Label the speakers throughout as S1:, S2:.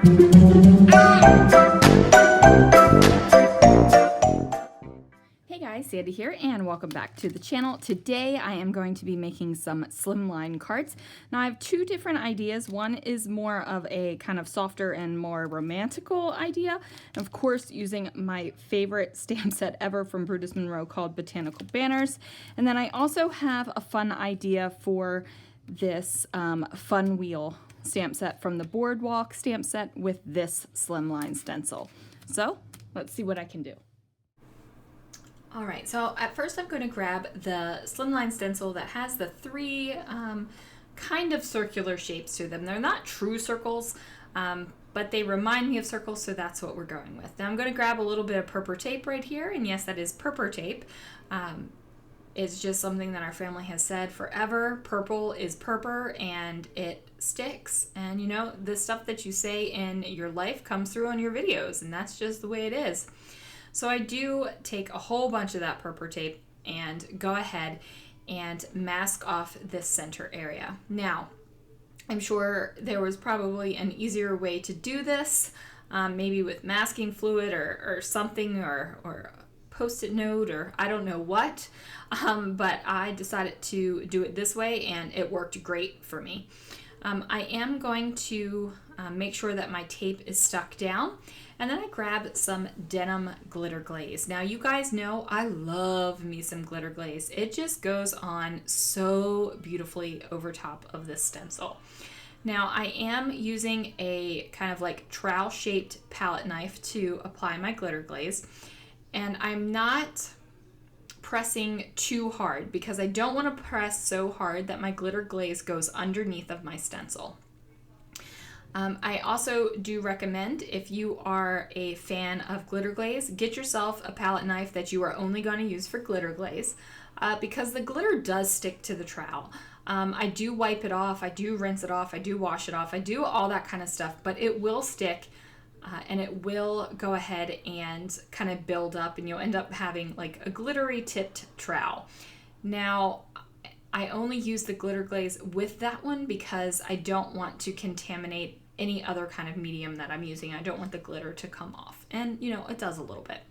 S1: Hey guys, Sandy here and welcome back to the channel. Today I am going to be making some slimline cards. Now I have two different ideas. One is more of a kind of softer and more romantical idea. And of course using my favorite stamp set ever from Brutus Monroe called Botanical Banners. And then I also have a fun idea for this fun wheel stamp set from the Boardwalk Stamp Set with this slimline stencil. So let's see what I can do. All right, so at first I'm going to grab the slimline stencil that has the three kind of circular shapes to them. They're not true circles, but they remind me of circles, so that's what we're going with. Now I'm going to grab a little bit of purple tape right here, and yes, that is purple tape. It's just something that our family has said forever. Purple is purple and it sticks. And you know, the stuff that you say in your life comes through on your videos, and that's just the way it is. So I do take a whole bunch of that purple tape and go ahead and mask off this center area. Now, I'm sure there was probably an easier way to do this, maybe with masking fluid or something, or Post-it note, or I don't know what, but I decided to do it this way and it worked great for me. I am going to make sure that my tape is stuck down, and then I grab some Denim Glitter Glaze. Now you guys know I love me some glitter glaze. It just goes on so beautifully over top of this stencil. Now I am using a kind of like trowel shaped palette knife to apply my glitter glaze, and I'm not pressing too hard because I don't want to press so hard that my glitter glaze goes underneath of my stencil. I also do recommend, if you are a fan of glitter glaze, get yourself a palette knife that you are only going to use for glitter glaze, because the glitter does stick to the trowel. I do wipe it off, I do rinse it off, I do wash it off, I do all that kind of stuff, but it will stick. And it will go ahead and kind of build up, and you'll end up having like a glittery tipped trowel. Now, I only use the glitter glaze with that one because I don't want to contaminate any other kind of medium that I'm using. I don't want the glitter to come off, and you know, it does a little bit.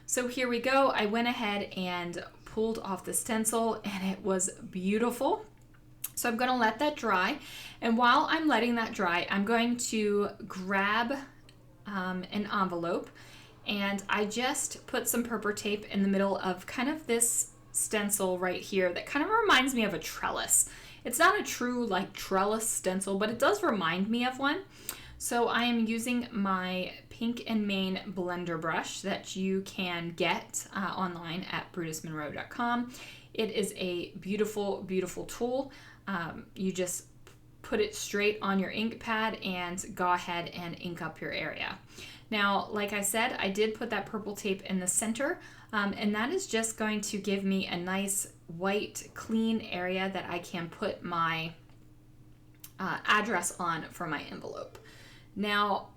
S1: So here we go. I went ahead and pulled off the stencil and it was beautiful. So I'm going to let that dry, and while I'm letting that dry, I'm going to grab an envelope, and I just put some purple tape in the middle of kind of this stencil right here that kind of reminds me of a trellis. It's not a true like trellis stencil, but it does remind me of one. So I am using my Pink and Main blender brush that you can get online at brutusmonroe.com. It is a beautiful, beautiful tool. You just put it straight on your ink pad and go ahead and ink up your area. Now, like I said, I did put that purple tape in the center, and that is just going to give me a nice white, clean area that I can put my address on for my envelope. Now,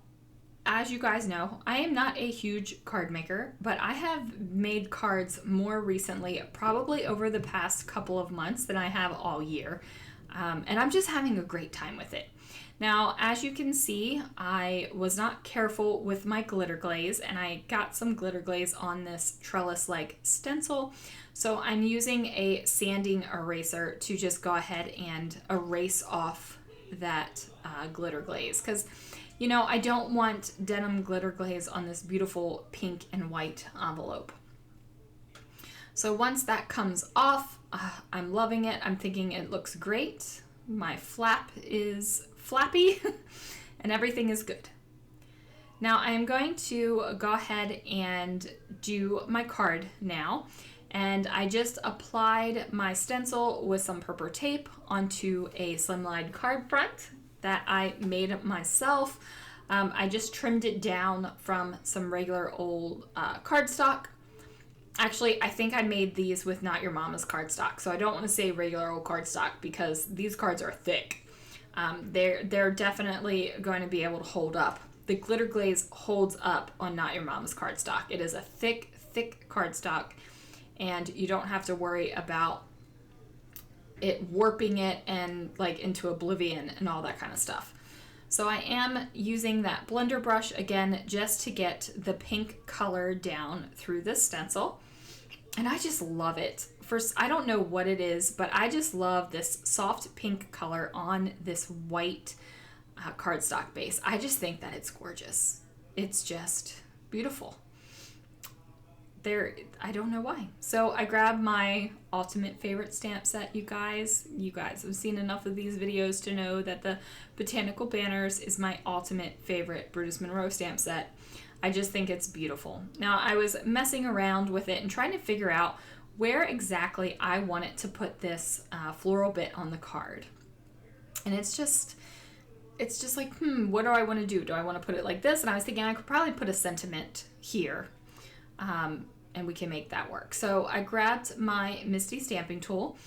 S1: as you guys know, I am not a huge card maker, but I have made cards more recently, probably over the past couple of months, than I have all year. And I'm just having a great time with it. Now, as you can see, I was not careful with my glitter glaze, and I got some glitter glaze on this trellis-like stencil. So I'm using a sanding eraser to just go ahead and erase off that glitter glaze, because you know, I don't want denim glitter glaze on this beautiful pink and white envelope. So once that comes off, I'm loving it. I'm thinking it looks great. My flap is flappy and everything is good. Now I am going to go ahead and do my card now. And I just applied my stencil with some purple tape onto a slimline card front that I made myself. I just trimmed it down from some regular old cardstock. Actually, I think I made these with Not Your Mama's cardstock, so I don't want to say regular old cardstock because these cards are thick. They're definitely going to be able to hold up. The glitter glaze holds up on Not Your Mama's cardstock. It is a thick, thick cardstock, and you don't have to worry about it warping it and like into oblivion and all that kind of stuff. So I am using that blender brush again just to get the pink color down through this stencil. And I just love it. First, I don't know what it is, but I just love this soft pink color on this white cardstock base. I just think that it's gorgeous. It's just beautiful. I don't know why. So I grabbed my ultimate favorite stamp set, you guys. You guys have seen enough of these videos to know that the Botanical Banners is my ultimate favorite Brutus Monroe stamp set. I just think it's beautiful. Now, I was messing around with it and trying to figure out where exactly I wanted to put this floral bit on the card. And it's just like, what do I want to do? Do I want to put it like this? And I was thinking I could probably put a sentiment here. And we can make that work. So I grabbed my Misty stamping tool,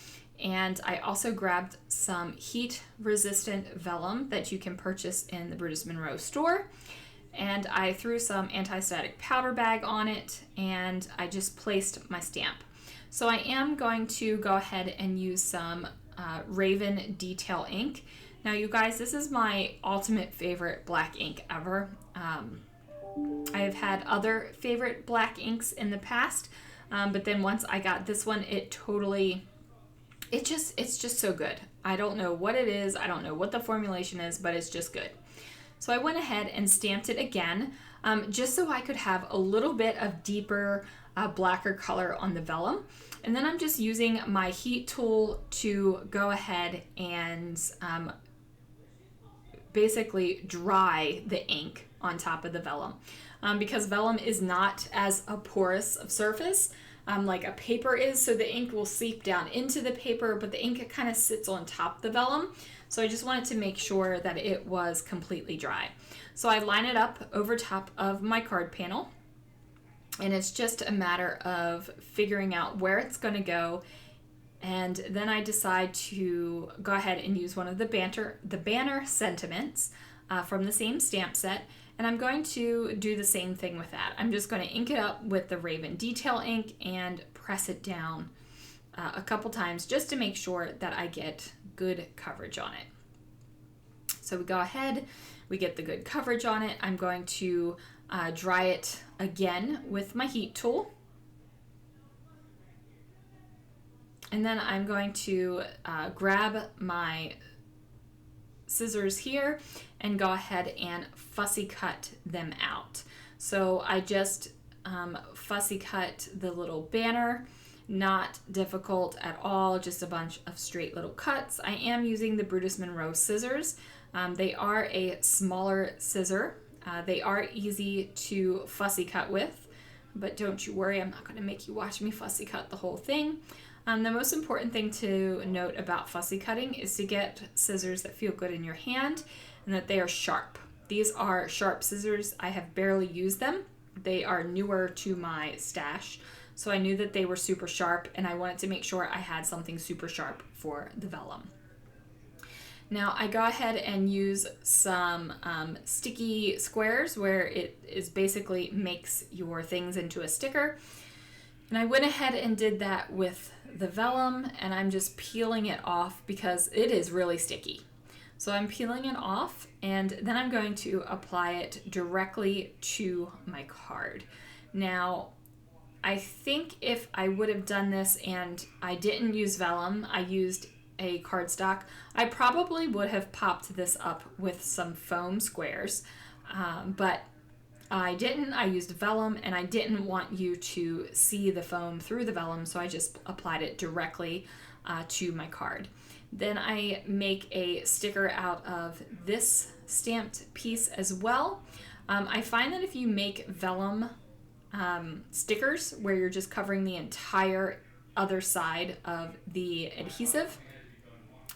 S1: and I also grabbed some heat resistant vellum that you can purchase in the Brutus Monroe store. And I threw some anti-static powder bag on it, and I just placed my stamp. So I am going to go ahead and use some Raven Detail ink. Now you guys, this is my ultimate favorite black ink ever. I have had other favorite black inks in the past, but then once I got this one, it's just so good. I don't know what it is. I don't know what the formulation is, but it's just good. So I went ahead and stamped it again, just so I could have a little bit of deeper, blacker color on the vellum. And then I'm just using my heat tool to go ahead and basically dry the ink on top of the vellum, because vellum is not as a porous of surface like a paper is, so the ink will seep down into the paper, but the ink kind of sits on top of the vellum. So I just wanted to make sure that it was completely dry. So I line it up over top of my card panel, and it's just a matter of figuring out where it's going to go. And then I decide to go ahead and use one of the banner sentiments from the same stamp set. And I'm going to do the same thing with that. I'm just going to ink it up with the Raven Detail ink and press it down a couple times just to make sure that I get good coverage on it. So we go ahead, we get the good coverage on it. I'm going to dry it again with my heat tool. And then I'm going to grab my scissors here and go ahead and fussy cut them out. So I just fussy cut the little banner, not difficult at all, just a bunch of straight little cuts. I am using the Brutus Monroe scissors. They are a smaller scissor. They are easy to fussy cut with, but don't you worry, I'm not going to make you watch me fussy cut the whole thing. The most important thing to note about fussy cutting is to get scissors that feel good in your hand and that they are sharp. These are sharp scissors. I have barely used them. They are newer to my stash, so I knew that they were super sharp, and I wanted to make sure I had something super sharp for the vellum. Now I go ahead and use some sticky squares where it is basically makes your things into a sticker. And I went ahead and did that with the vellum, and I'm just peeling it off because it is really sticky. So I'm peeling it off, and then I'm going to apply it directly to my card. Now, I think if I would have done this and I didn't use vellum, I used a cardstock, I probably would have popped this up with some foam squares, but I didn't. I used vellum, and I didn't want you to see the foam through the vellum, so I just applied it directly to my card. Then I make a sticker out of this stamped piece as well. I find that if you make vellum stickers where you're just covering the entire other side of the adhesive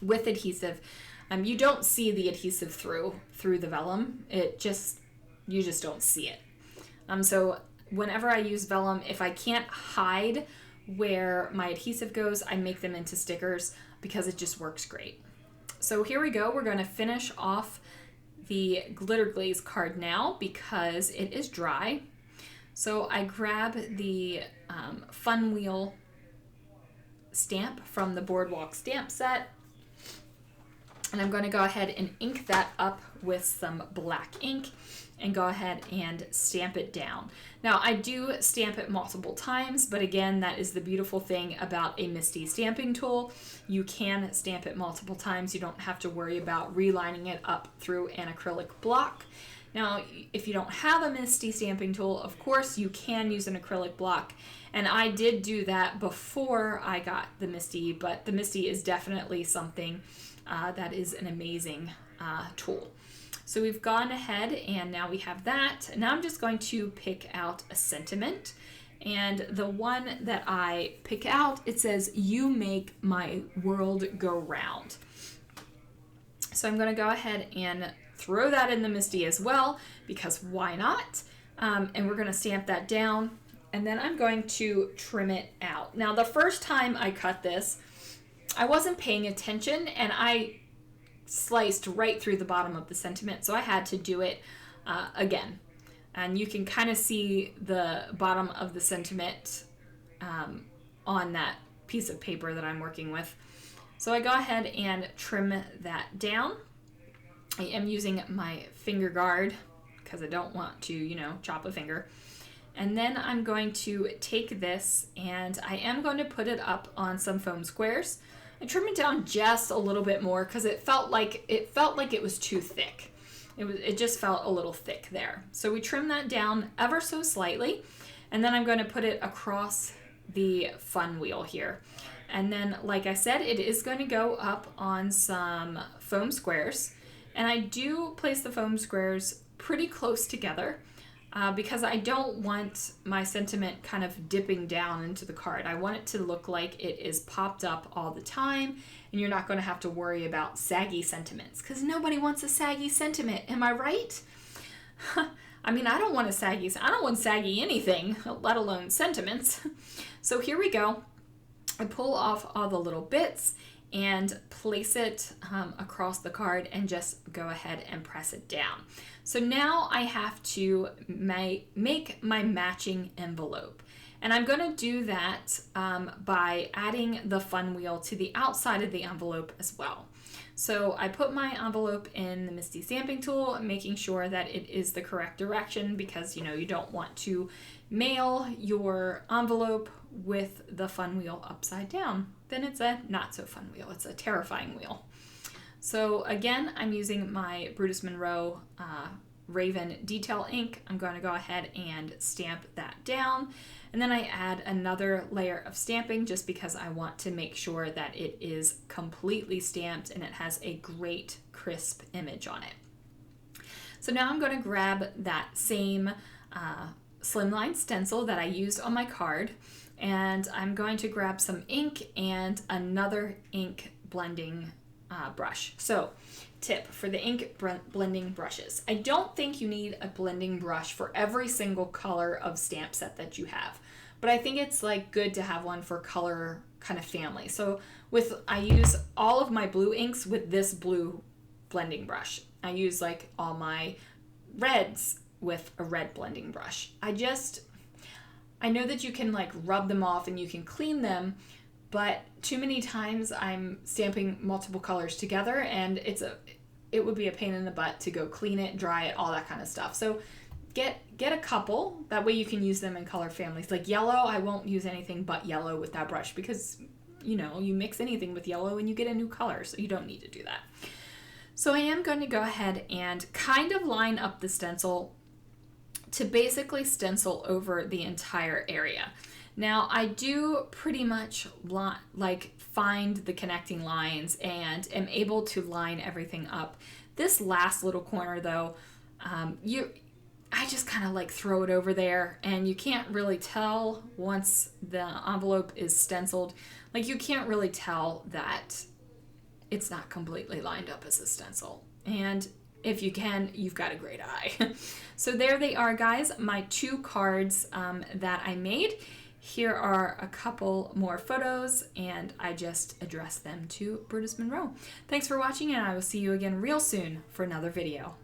S1: with adhesive, you don't see the adhesive through the vellum. You just don't see it. So whenever I use vellum, if I can't hide where my adhesive goes, I make them into stickers because it just works great. So here we go. We're going to finish off the Glitter Glaze card now because it is dry. So I grab the Fun Wheel stamp from the Boardwalk Stamp Set, and I'm going to go ahead and ink that up with some black ink and go ahead and stamp it down. Now I do stamp it multiple times, but again, that is the beautiful thing about a MISTI stamping tool. You can stamp it multiple times. You don't have to worry about relining it up through an acrylic block. Now, if you don't have a MISTI stamping tool, of course you can use an acrylic block. And I did do that before I got the MISTI, but the MISTI is definitely something that is an amazing tool. So we've gone ahead and now we have that. Now I'm just going to pick out a sentiment. And the one that I pick out, it says, "You make my world go round." So I'm going to go ahead and throw that in the MISTI as well, because why not? And we're going to stamp that down. And then I'm going to trim it out. Now, the first time I cut this, I wasn't paying attention and I sliced right through the bottom of the sentiment, so I had to do it again. And you can kind of see the bottom of the sentiment on that piece of paper that I'm working with. So I go ahead and trim that down. I am using my finger guard because I don't want to, you know, chop a finger. And then I'm going to take this and I am going to put it up on some foam squares. I trim it down just a little bit more because it felt like it was too thick. It just felt a little thick there. So we trim that down ever so slightly, and then I'm going to put it across the fun wheel here. And then, like I said, it is going to go up on some foam squares, and I do place the foam squares pretty close together. Because I don't want my sentiment kind of dipping down into the card. I want it to look like it is popped up all the time, and you're not going to have to worry about saggy sentiments, because nobody wants a saggy sentiment. Am I right? I mean, I don't want saggy anything, let alone sentiments. So here we go. I pull off all the little bits and place it across the card and just go ahead and press it down. So now I have to make my matching envelope. And I'm going to do that by adding the fun wheel to the outside of the envelope as well. So I put my envelope in the MISTI stamping tool, making sure that it is the correct direction, because you know you don't want to mail your envelope with the fun wheel upside down. Then it's a not so fun wheel, it's a terrifying wheel. So again, I'm using my Brutus Monroe Raven detail ink. I'm going to go ahead and stamp that down. And then I add another layer of stamping just because I want to make sure that it is completely stamped and it has a great crisp image on it. So now I'm going to grab that same Slimline stencil that I used on my card, and I'm going to grab some ink and another ink blending brush. So tip for the ink blending brushes. I don't think you need a blending brush for every single color of stamp set that you have, but I think it's like good to have one for color kind of family. So I use all of my blue inks with this blue blending brush. I use like all my reds with a red blending brush. I know that you can like rub them off and you can clean them, but too many times I'm stamping multiple colors together and it would be a pain in the butt to go clean it, dry it, all that kind of stuff. So get a couple, that way you can use them in color families. Like yellow, I won't use anything but yellow with that brush because, you know, you mix anything with yellow and you get a new color, so you don't need to do that. So I am going to go ahead and kind of line up the stencil to basically stencil over the entire area. Now I do pretty much like find the connecting lines and am able to line everything up. This last little corner though, I just kind of like throw it over there, and you can't really tell once the envelope is stenciled, like you can't really tell that it's not completely lined up as a stencil. And if you can, you've got a great eye. So there they are, guys, my two cards that I made. Here are a couple more photos, and I just addressed them to Brutus Monroe. Thanks for watching, and I will see you again real soon for another video.